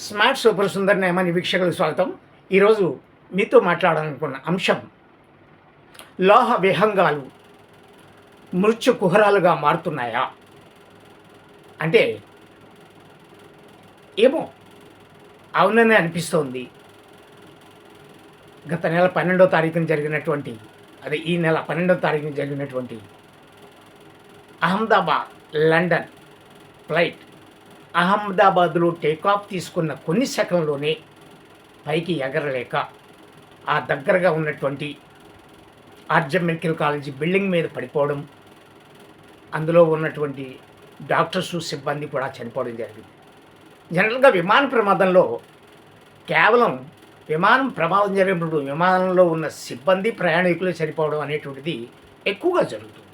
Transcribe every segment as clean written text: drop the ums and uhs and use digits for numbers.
Smart super Sundar నేమని వీక్షకులకు స్వాగతం. ఈరోజు మీతో మాట్లాడాలనుకున్న అంశం లోహ విహంగాలు మృత్యు కుహరాలుగా మారుతున్నాయా అంటే ఏమో అవునని అనిపిస్తోంది. గత నెల 12వ తారీఖున జరిగినటువంటి ఈ నెల 12వ తారీఖున జరిగినటువంటి అహ్మదాబాద్ లండన్ ఫ్లైట్ అహ్మదాబాద్లో టేకాఫ్ తీసుకున్న కొన్ని సెకండ్లోనే పైకి ఎగరలేక ఆ దగ్గరగా ఉన్నటువంటి ఆర్జం మెడికల్ కాలేజీ బిల్డింగ్ మీద పడిపోవడం, అందులో ఉన్నటువంటి డాక్టర్సు సిబ్బంది కూడా చనిపోవడం జరిగింది. జనరల్గా విమాన ప్రమాదంలో కేవలం విమానం ప్రమాదం జరిగినప్పుడు విమానంలో ఉన్న సిబ్బంది ప్రయాణికులు చనిపోవడం అనేటువంటిది ఎక్కువగా జరుగుతుంది.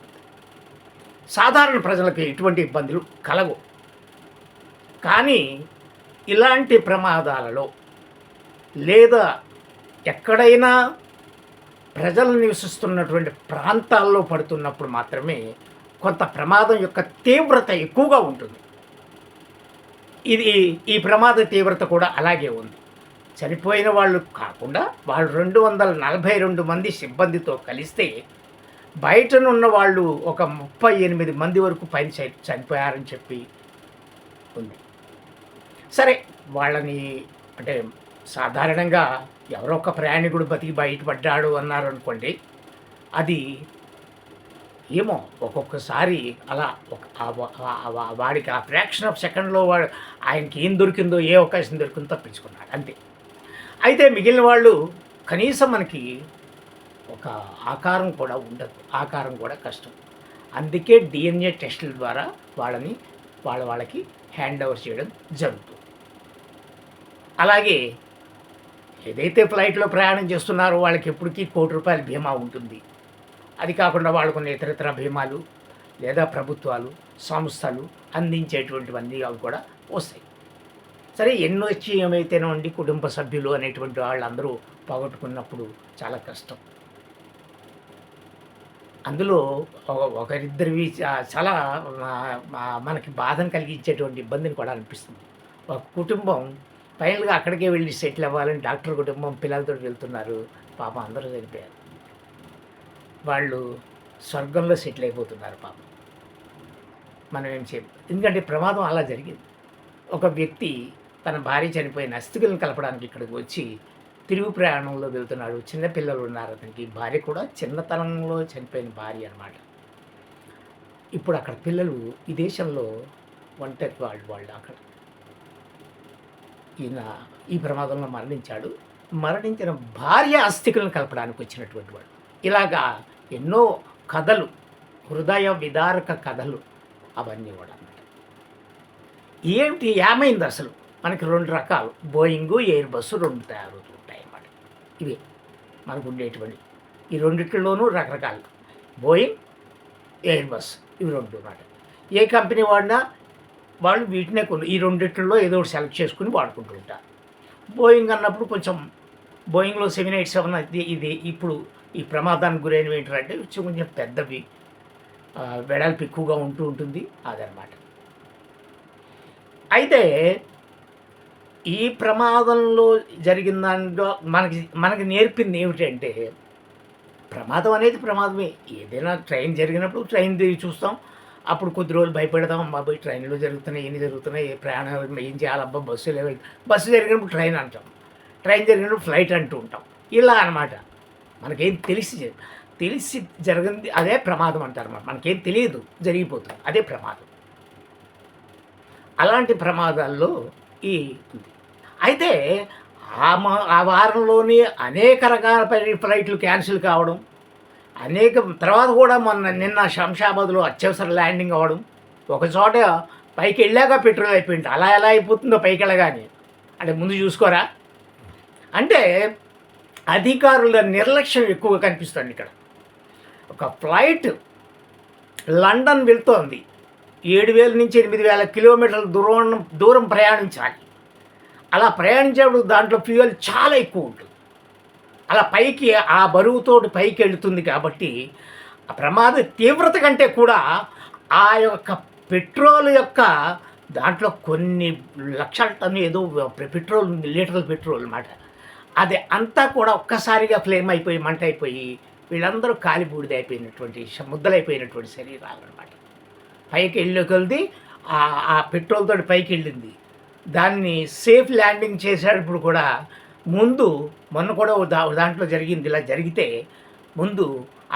సాధారణ ప్రజలకు ఎటువంటి ఇబ్బందులు కలవు. కానీ ఇలాంటి ప్రమాదాలలో లేదా ఎక్కడైనా ప్రజలు నివసిస్తున్నటువంటి ప్రాంతాల్లో పడుతున్నప్పుడు మాత్రమే కొంత ప్రమాదం యొక్క తీవ్రత ఎక్కువగా ఉంటుంది. ఈ ప్రమాద తీవ్రత కూడా అలాగే ఉంది. చనిపోయిన వాళ్ళు కాకుండా వాళ్ళు 242 మంది సిబ్బందితో కలిస్తే బయటనున్న వాళ్ళు ఒక 38 మంది వరకు పైన చనిపోయారని చెప్పి ఉంది. సరే, వాళ్ళని అంటే సాధారణంగా ఎవరో ఒక ప్రయాణికుడు బతికి బయటపడ్డాడు అన్నారు అనుకోండి, అది ఏమో ఒక్కొక్కసారి అలా వాడికి ఆ ఫ్రాక్షన్ ఆఫ్ సెకండ్లో ఆయనకి ఏం దొరికిందో, ఏ అవకాశం దొరికిందో తప్పించుకున్నాడు అంతే. అయితే మిగిలిన వాళ్ళు కనీసం మనకి ఒక ఆకారం కూడా ఉండదు, ఆకారం కూడా కష్టం. అందుకే DNA టెస్టుల ద్వారా వాళ్ళకి హ్యాండ్ ఓవర్ చేయడం జరుగుతుంది. అలాగే ఏదైతే ఫ్లైట్లో ప్రయాణం చేస్తున్నారో వాళ్ళకి ఎప్పటికీ ₹1,00,00,000 బీమా ఉంటుంది. అది కాకుండా వాళ్ళకున్న ఇతరత్ర బీమాలు లేదా ప్రభుత్వాలు సంస్థలు అందించేటువంటివన్నీ అవి కూడా వస్తాయి. సరే, ఎన్నో వచ్చి ఏమైతేనండి కుటుంబ సభ్యులు అనేటువంటి వాళ్ళందరూ పోగొట్టుకున్నప్పుడు చాలా కష్టం. అందులో ఒకరిద్దరివి చాలా మనకి బాధను కలిగించేటువంటి ఇబ్బందిని కూడా అనిపిస్తుంది. ఒక కుటుంబం ఫైనల్గా అక్కడికే వెళ్ళి సెటిల్ అవ్వాలని డాక్టర్ కుటుంబం పిల్లలతో వెళ్తున్నారు. పాపం అందరూ చనిపోయారు. వాళ్ళు స్వర్గంలో సెటిల్ అయిపోతున్నారు పాపం. మనం ఏం చేయాలి? ఎందుకంటే ప్రమాదం అలా జరిగింది. ఒక వ్యక్తి తన భార్య చనిపోయిన అస్థికలను కలపడానికి ఇక్కడికి వచ్చి తిరుగు ప్రయాణంలో వెళ్తున్నాడు. చిన్నపిల్లలు ఉన్నారు అతనికి. భార్య కూడా చిన్నతనంలో చనిపోయిన భార్య అన్నమాట. ఇప్పుడు అక్కడ పిల్లలు ఈ దేశంలో ఒంటరి వాళ్ళు అక్కడ. ఈయన ఈ ప్రమాదంలో మరణించాడు. మరణించిన భార్య అస్థికలను కలపడానికి వచ్చినటువంటి వాడు. ఇలాగా ఎన్నో కథలు, హృదయ విదారక కథలు అవన్నీ కూడా అన్నమాట. ఏమైంది అసలు? మనకి 2 రకాలు బోయింగు, ఎయిర్ బస్సు 2 తయారవుతుంటాయి అన్నమాట. ఇవే మనకు ఉండేటువంటి ఈ రెండిట్లోనూ రకరకాలు బోయింగ్, ఎయిర్ బస్ ఇవి 2 అన్నమాట. ఏ కంపెనీ వాడినా వాళ్ళు వీటినే ఈ రెండిట్లో ఏదో ఒకటి సెలెక్ట్ చేసుకుని వాడుకుంటూ ఉంటారు. బోయింగ్ అన్నప్పుడు కొంచెం బోయింగ్లో 787 ఇది ఇప్పుడు ఈ ప్రమాదానికి గురైనవి ఏంటంటే కొంచెం పెద్దవి, వెడల్పు ఎక్కువగా ఉంటుంది అదనమాట. అయితే ఈ ప్రమాదంలో జరిగిన దాంట్లో మనకి నేర్పింది ఏమిటంటే, ప్రమాదం అనేది ప్రమాదమే. ఏదైనా ట్రైన్ జరిగినప్పుడు ట్రైన్ చూస్తాం, అప్పుడు కొద్ది రోజులు భయపెడతాం. బాబోయ్ ట్రైన్లో జరుగుతున్నాయి, ఎన్ని జరుగుతున్నాయి, ప్రయాణం ఏం చేయాలబ్బా, బస్సు జరిగినప్పుడు ట్రైన్ అంటాం, ట్రైన్ జరిగినప్పుడు ఫ్లైట్ అంటూ ఉంటాం. ఇలా అన్నమాట. మనకేం తెలిసి జరిగింది అదే ప్రమాదం అంటారు. మనకేం తెలియదు, జరిగిపోతుంది, అదే ప్రమాదం. అలాంటి ప్రమాదాల్లో అయితే ఆ వారంలోనే అనేక రకాల ఫ్లైట్లు క్యాన్సిల్ కావడం, తర్వాత కూడా నిన్న శంషాబాద్లో అత్యవసర ల్యాండింగ్ అవ్వడం, ఒకచోట పైకి వెళ్ళాక పెట్రోల్ అయిపోయింది. అలా ఎలా అయిపోతుందో పైకి వెళ్ళగానే, అంటే ముందు చూసుకోరా అంటే అధికారుల నిర్లక్ష్యం ఎక్కువగా కనిపిస్తుంది ఇక్కడ. ఒక ఫ్లైట్ లండన్ వెళ్తోంది, 7,000 నుంచి 8,000 కిలోమీటర్ల దూరం ప్రయాణించాలి. అలా ప్రయాణించేప్పుడు దాంట్లో ఫ్యూయల్ చాలా ఎక్కువ ఉంటుంది. అలా పైకి ఆ బరువుతోటి పైకి వెళుతుంది కాబట్టి ఆ ప్రమాద తీవ్రత కంటే కూడా ఆ యొక్క పెట్రోల్ యొక్క దాంట్లో కొన్ని లక్షల టన్ను ఏదో పెట్రోల్ ఉంది, లీటర్ల పెట్రోల్ అన్నమాట. అది అంతా కూడా ఒక్కసారిగా ఫ్లేమ్ అయిపోయి, మంట అయిపోయి, వీళ్ళందరూ కాలి బూడిదైపోయినటువంటి ముద్దలైపోయినటువంటి శరీరాలన్నమాట. పైకి వెళ్ళే కొలది ఆ పెట్రోల్ తోటి పైకెళ్ళింది. దాన్ని సేఫ్ ల్యాండింగ్ చేసేటప్పుడు కూడా ముందు మొన్న కూడా దాంట్లో జరిగింది. ఇలా జరిగితే ముందు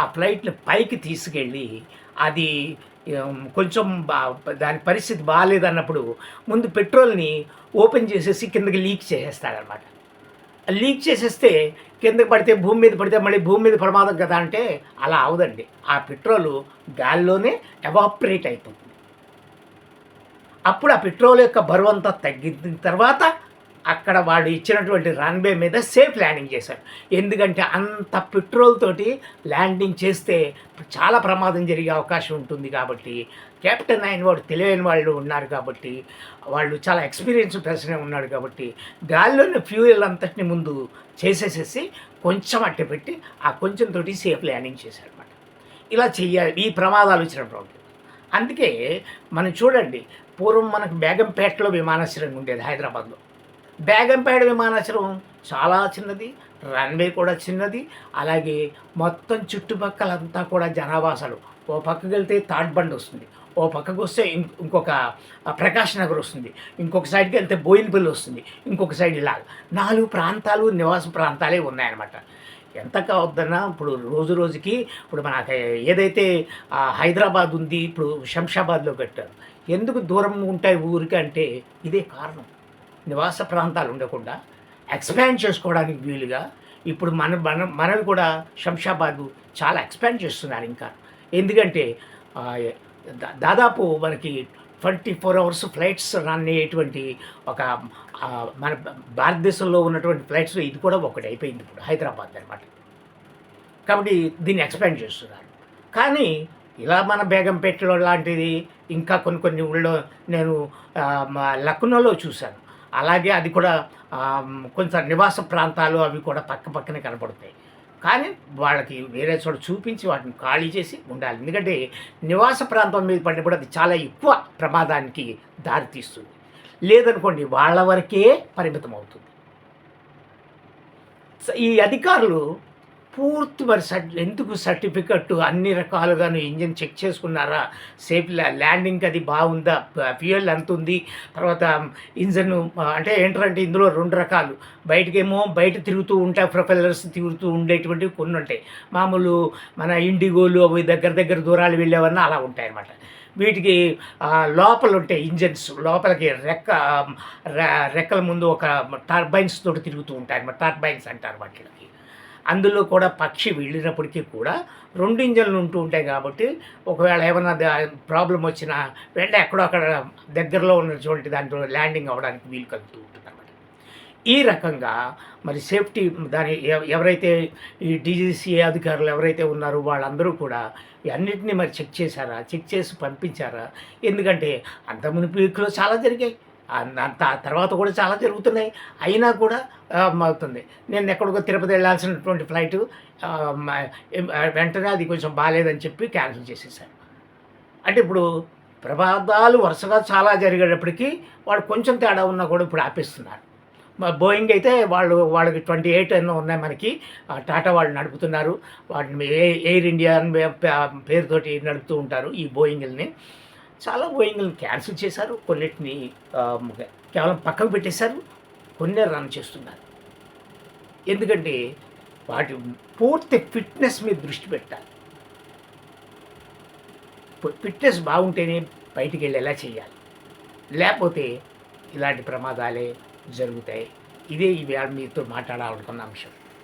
ఆ ఫ్లైట్‌ని పైకి తీసుకెళ్ళి అది కొంచెం దాని పరిస్థితి బాలేదన్నప్పుడు ముందు పెట్రోల్‌ని ఓపెన్ చేసేసి కిందకి లీక్ చేసేస్తాడనమాట. లీక్ చేసేస్తే కిందకి పడితే భూమి మీద పడితే మళ్ళీ భూమి మీద ప్రమాదం కదా అంటే అలా అవ్వదండి. ఆ పెట్రోలు గాల్లోనే ఎవాపరేట్ అయిపోతుంది. అప్పుడు ఆ పెట్రోల్ యొక్క బరువంతా తగ్గిన తర్వాత అక్కడ వాడు ఇచ్చినటువంటి రన్వే మీద సేఫ్ ల్యాండింగ్ చేశారు. ఎందుకంటే అంత పెట్రోల్ తోటి ల్యాండింగ్ చేస్తే చాలా ప్రమాదం జరిగే అవకాశం ఉంటుంది కాబట్టి కెప్టెన్ అయిన వాడు తెలివైన వాళ్ళు ఉన్నారు కాబట్టి, వాళ్ళు చాలా ఎక్స్పీరియన్స్ పర్సనే ఉన్నాడు కాబట్టి గాల్లోని ఫ్యూయల్ అంతటిని ముందు చేసేసేసి కొంచెం అట్టే పెట్టి ఆ కొంచెం తోటి సేఫ్ ల్యాండింగ్ చేశారనమాట. ఇలా చెయ్యాలి ఈ ప్రమాదాలు వచ్చినప్పుడు. అందుకే మనం చూడండి, పూర్వం మనకు బేగంపేటలో విమానాశ్రయం ఉండేది హైదరాబాద్లో. బేగంపేట విమానాశ్రయం చాలా చిన్నది, రన్వే కూడా చిన్నది, అలాగే మొత్తం చుట్టుపక్కలంతా కూడా జనావాసాలు. ఓ పక్కకి వెళ్తే తాడ్బండి వస్తుంది, ఓ పక్కకు వస్తే ఇంకొక ప్రకాష్ నగర్ వస్తుంది, ఇంకొక సైడ్కి వెళ్తే బోయినపల్లి వస్తుంది, ఇంకొక సైడ్ ఇలా 4 ప్రాంతాలు నివాస ప్రాంతాలే ఉన్నాయన్నమాట. ఎంత కావద్దన్నా ఇప్పుడు రోజు రోజుకి ఇప్పుడు మనకి ఏదైతే హైదరాబాద్ ఉంది, ఇప్పుడు శంషాబాద్లో కట్టారు. ఎందుకు దూరం ఉంటాయి ఊరికి అంటే ఇదే కారణం. నివాస ప్రాంతాలు ఉండకుండా ఎక్స్పాండ్ చేసుకోవడానికి వీలుగా ఇప్పుడు మనవి కూడా శంషాబాదు చాలా ఎక్స్పాండ్ చేస్తున్నారు ఇంకా. ఎందుకంటే దాదాపు మనకి 24 అవర్స్ ఫ్లైట్స్ రన్ అయ్యేటువంటి ఒక మన భారతదేశంలో ఉన్నటువంటి ఫ్లైట్స్లో ఇది కూడా ఒకటి అయిపోయింది ఇప్పుడు హైదరాబాద్ అనమాట. కాబట్టి దీన్ని ఎక్స్పాండ్ చేస్తున్నారు. కానీ ఇలా మన బేగంపేటలో లాంటిది ఇంకా కొన్ని ఊళ్ళో నేను లక్నోలో చూశాను. అలాగే అది కూడా కొంచెం నివాస ప్రాంతాలు అవి కూడా పక్కనే కనపడతాయి. కానీ వాళ్ళకి వేరే చోట చూపించి వాటిని ఖాళీ చేసి ఉండాలి. ఎందుకంటే నివాస ప్రాంతం మీద పడినప్పుడు అది చాలా ఎక్కువ ప్రమాదానికి దారితీస్తుంది. లేదనుకోండి వాళ్ళ వరకే పరిమితం అవుతుంది. ఈ అధికారులు పూర్తి మరి ఎందుకు సర్టిఫికెట్ అన్ని రకాలుగాను ఇంజిన్ చెక్ చేసుకున్నారా, సేఫ్ ల్యాండింగ్కి అది బాగుందా, ఫ్యూయల్ ఎంత ఉంది, తర్వాత ఇంజన్ అంటే ఏంటంటే ఇందులో 2 రకాలు. బయటకేమో బయట తిరుగుతూ ఉంటాయి, ప్రొపెల్లర్స్ తిరుగుతూ ఉండేటువంటివి కొన్ని ఉంటాయి. మామూలు మన ఇండిగోలు అవి దగ్గర దూరాలు వెళ్ళేవన్నా అలా ఉంటాయన్నమాట. వీటికి లోపల ఉంటాయి ఇంజన్స్, లోపలికి రెక్కల ముందు ఒక టర్బైన్స్ తోటి తిరుగుతూ ఉంటాయి అన్నమాట. టర్బైన్స్ అంటారు వాటికి. అందులో కూడా పక్షి వెళ్ళినప్పటికీ కూడా 2 ఇంజన్లు ఉంటూ ఉంటాయి కాబట్టి ఒకవేళ ఏమైనా ప్రాబ్లం వచ్చినా వెంటనే ఎక్కడో అక్కడ దగ్గరలో ఉన్నటువంటి దాంట్లో ల్యాండింగ్ అవ్వడానికి వీలు కలుగుతూ ఉంటుంది అన్నమాట. ఈ రకంగా మరి సేఫ్టీ దాని ఎవరైతే ఈ డీజీసీఏ అధికారులు ఎవరైతే ఉన్నారో వాళ్ళందరూ కూడా అన్నింటినీ మరి చెక్ చేశారా, చెక్ చేసి పంపించారా. ఎందుకంటే అంత మునిపిలో చాలా జరిగాయి, అంత తర్వాత కూడా చాలా జరుగుతున్నాయి. అయినా కూడా అవుతుంది. నేను ఎక్కడికో తిరుపతి వెళ్ళాల్సినటువంటి ఫ్లైటు వెంటనే అది కొంచెం బాగాలేదని చెప్పి క్యాన్సిల్ చేసేసారు. అంటే ఇప్పుడు ప్రమాదాలు వరుసగా చాలా జరిగేటప్పటికీ వాళ్ళు కొంచెం తేడా ఉన్నా కూడా ఇప్పుడు ఆపేస్తున్నారు. బోయింగ్ అయితే వాళ్ళకి 28 ఎన్నో ఉన్నాయి మనకి. టాటా వాళ్ళు నడుపుతున్నారు. వాటిని ఎయిర్ ఇండియా పేరుతోటి నడుపుతూ ఉంటారు ఈ బోయింగ్ని. చాలా బోయింగ్లను క్యాన్సిల్ చేశారు, కొన్నిటిని కేవలం పక్కకు పెట్టేశారు, కొన్నే రన్ చేస్తున్నారు. ఎందుకంటే వాటి పూర్తి ఫిట్నెస్ మీద దృష్టి పెట్టాలి. ఫిట్నెస్ బాగుంటేనే బయటికి వెళ్ళేలా చేయాలి, లేకపోతే ఇలాంటి ప్రమాదాలే జరుగుతాయి. ఇదే ఈవేళ మీతో మాట్లాడాలనుకున్న అంశం.